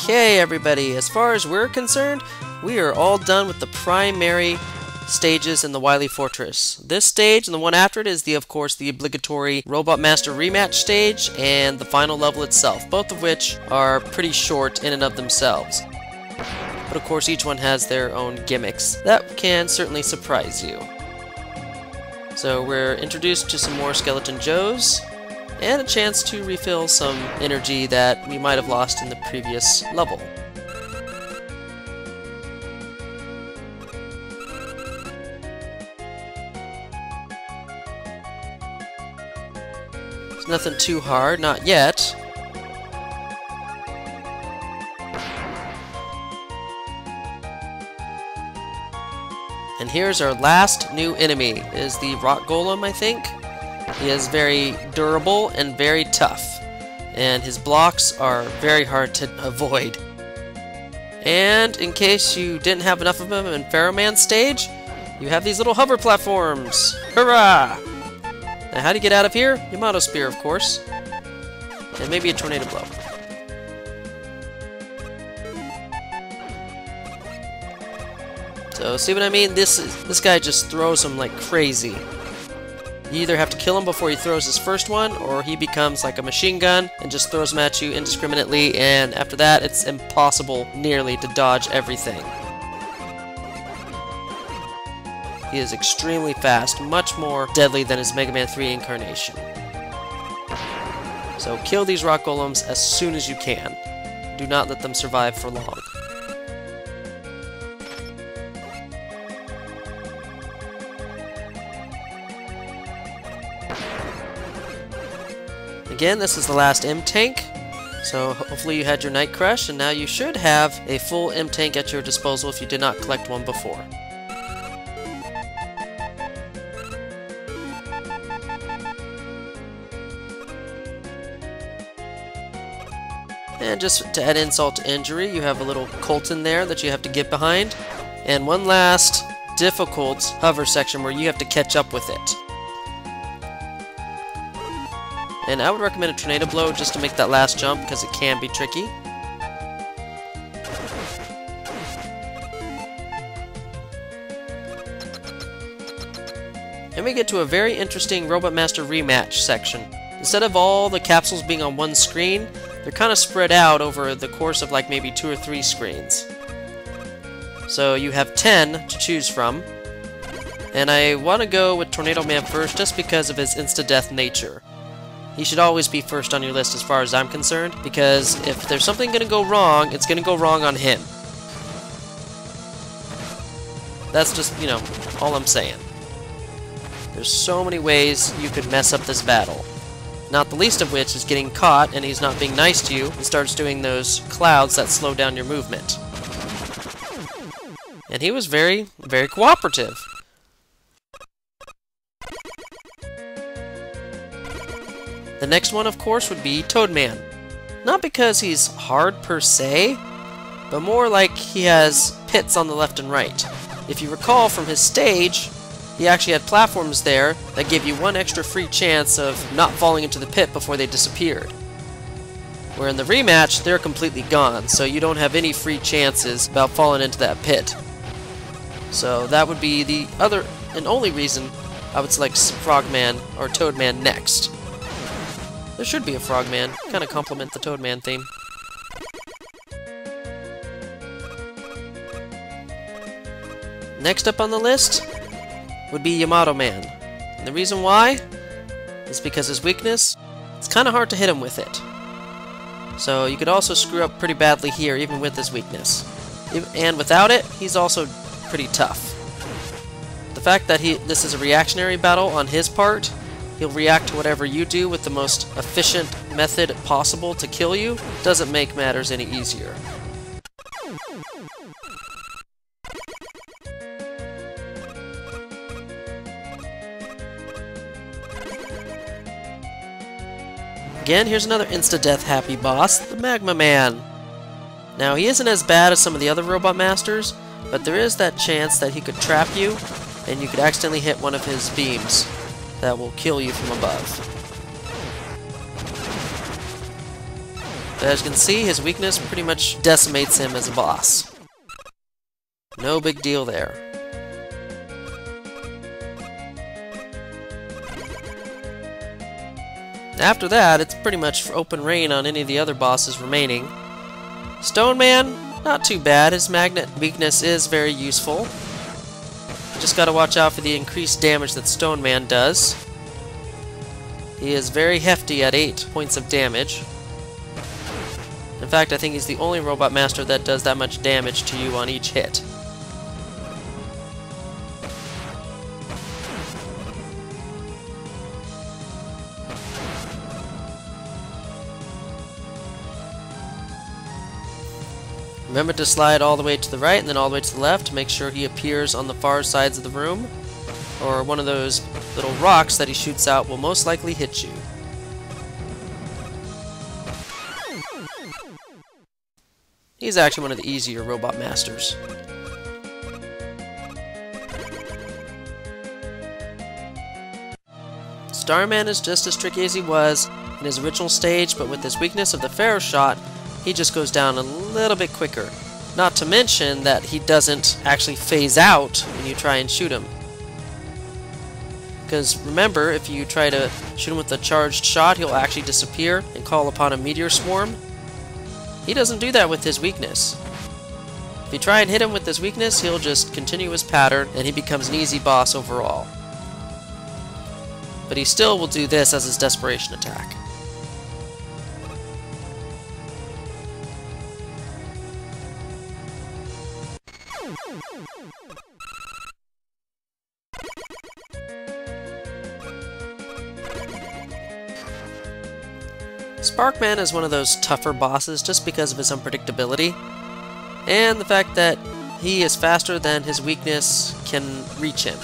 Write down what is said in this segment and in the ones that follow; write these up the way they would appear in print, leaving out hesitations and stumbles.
Okay, everybody, as far as we're concerned, we are all done with the primary stages in the Wily Fortress. This stage and the one after it is, of course, the obligatory Robot Master rematch stage and the final level itself, both of which are pretty short in and of themselves. But of course, each one has their own gimmicks that can certainly surprise you. So we're introduced to some more Skeleton Joes, and a chance to refill some energy that we might have lost in the previous level. It's nothing too hard, not yet. And here's our last new enemy, is the Rock Golem, I think. He is very durable and very tough, and his blocks are very hard to avoid. And in case you didn't have enough of him in Pharaoh Man's stage, you have these little hover platforms. Hurrah! Now how do you get out of here? Yamato Spear, of course. And maybe a Tornado Blow. So see what I mean? This guy just throws them like crazy. You either have to kill him before he throws his first one, or he becomes like a machine gun and just throws them at you indiscriminately, and after that it's impossible nearly to dodge everything. He is extremely fast, much more deadly than his Mega Man 3 incarnation. So kill these rock golems as soon as you can. Do not let them survive for long. Again, this is the last M-Tank, so hopefully you had your Night Crush, and now you should have a full M-Tank at your disposal if you did not collect one before. And just to add insult to injury, you have a little Colton there that you have to get behind, and one last difficult hover section where you have to catch up with it. And I would recommend a Tornado Blow just to make that last jump, because it can be tricky. And we get to a very interesting Robot Master rematch section. Instead of all the capsules being on one screen, they're kind of spread out over the course of like maybe 2 or 3 screens. So you have 10 to choose from. And I want to go with Tornado Man first just because of his insta-death nature. He should always be first on your list as far as I'm concerned, because if there's something going to go wrong, it's going to go wrong on him. That's just, you know, all I'm saying. There's so many ways you could mess up this battle. Not the least of which is getting caught and he's not being nice to you and starts doing those clouds that slow down your movement. And he was very, very cooperative. The next one, of course, would be Toadman. Not because he's hard per se, but more like he has pits on the left and right. If you recall from his stage, he actually had platforms there that gave you one extra free chance of not falling into the pit before they disappeared. Where in the rematch, they're completely gone, so you don't have any free chances about falling into that pit. So that would be the other and only reason I would select Frogman or Toadman next. There should be a Frogman, kind of complement the Toadman theme. Next up on the list would be Yamato Man. And the reason why is because his weakness, it's kind of hard to hit him with it. So you could also screw up pretty badly here, even with his weakness. And without it, he's also pretty tough. The fact that this is a reactionary battle on his part, he'll react to whatever you do with the most efficient method possible to kill you, doesn't make matters any easier. Again, here's another insta-death happy boss, the Magma Man. Now, he isn't as bad as some of the other Robot Masters, but there is that chance that he could trap you, and you could accidentally hit one of his beams that will kill you from above. But as you can see, his weakness pretty much decimates him as a boss. No big deal there. After that, it's pretty much open reign on any of the other bosses remaining. Stoneman, not too bad. His magnet weakness is very useful. Just gotta watch out for the increased damage that Stoneman does. He is very hefty at 8 points of damage. In fact, I think he's the only Robot Master that does that much damage to you on each hit. Remember to slide all the way to the right and then all the way to the left to make sure he appears on the far sides of the room, or one of those little rocks that he shoots out will most likely hit you. He's actually one of the easier Robot Masters. Starman is just as tricky as he was in his original stage, but with his weakness of the Pharaoh Shot, he just goes down a little bit quicker. Not to mention that he doesn't actually phase out when you try and shoot him. Because remember, if you try to shoot him with a charged shot, he'll actually disappear and call upon a meteor swarm. He doesn't do that with his weakness. If you try and hit him with his weakness, he'll just continue his pattern and he becomes an easy boss overall. But he still will do this as his desperation attack. Sparkman is one of those tougher bosses just because of his unpredictability, and the fact that he is faster than his weakness can reach him.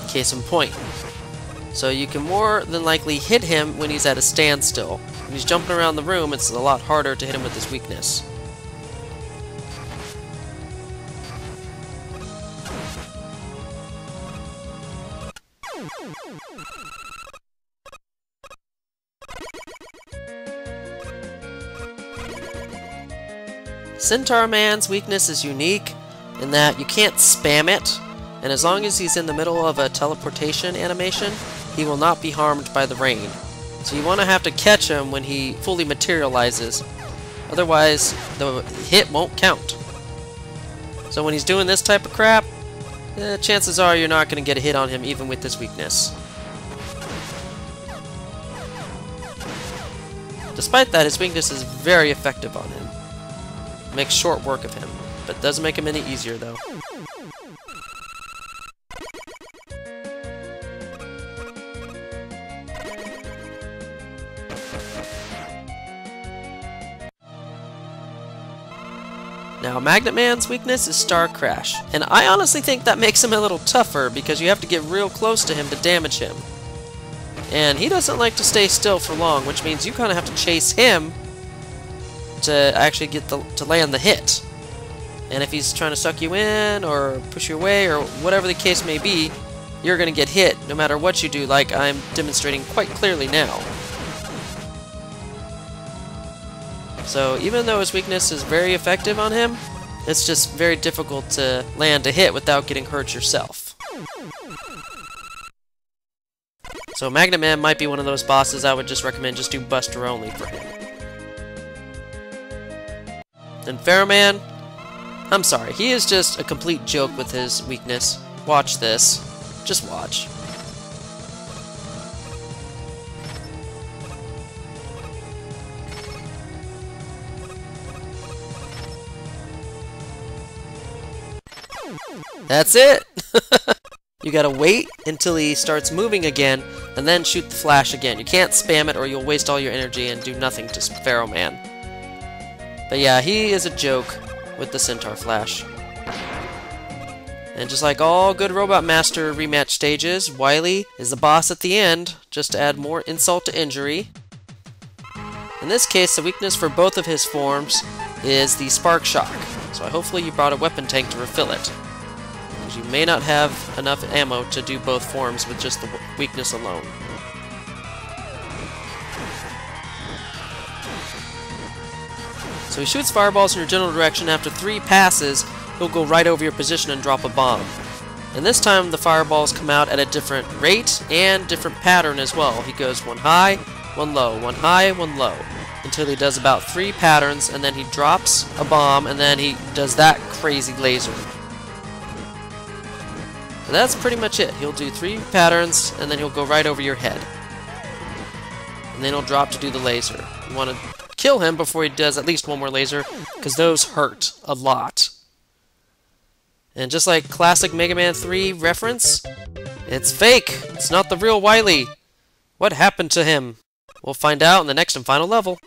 Case in point. So you can more than likely hit him when he's at a standstill. When he's jumping around the room, it's a lot harder to hit him with his weakness. Centaurman's weakness is unique in that you can't spam it, and as long as he's in the middle of a teleportation animation, he will not be harmed by the rain. So you want to have to catch him when he fully materializes, otherwise the hit won't count. So when he's doing this type of crap, chances are you're not going to get a hit on him even with this weakness. Despite that, his weakness is very effective on him. Makes short work of him, but doesn't make him any easier though. Now, Magnetman's weakness is Star Crash, and I honestly think that makes him a little tougher because you have to get real close to him to damage him. And he doesn't like to stay still for long, which means you kind of have to chase him to actually get to land the hit. And if he's trying to suck you in or push you away or whatever the case may be, you're going to get hit no matter what you do, like I'm demonstrating quite clearly now. So even though his weakness is very effective on him, it's just very difficult to land a hit without getting hurt yourself. So Magnetman might be one of those bosses I would just recommend just do Buster only for him. And Pharaohman, I'm sorry, he is just a complete joke with his weakness. Watch this. Just watch. That's it! You gotta wait until he starts moving again, and then shoot the flash again. You can't spam it or you'll waste all your energy and do nothing to Pharaohman. But yeah, he is a joke with the Centaur Flash. And just like all good Robot Master rematch stages, Wiley is the boss at the end, just to add more insult to injury. In this case, the weakness for both of his forms is the Spark Shock, so hopefully you brought a weapon tank to refill it, because you may not have enough ammo to do both forms with just the weakness alone. So he shoots fireballs in your general direction. After 3 passes, he'll go right over your position and drop a bomb. And this time the fireballs come out at a different rate and different pattern as well. He goes 1 high, 1 low, 1 high, 1 low, until he does about 3 patterns, and then he drops a bomb, and then he does that crazy laser. So that's pretty much it. He'll do 3 patterns, and then he'll go right over your head. And then he'll drop to do the laser. You want to kill him before he does at least 1 more laser, because those hurt a lot. And just like classic Mega Man 3 reference, it's fake! It's not the real Wily! What happened to him? We'll find out in the next and final level.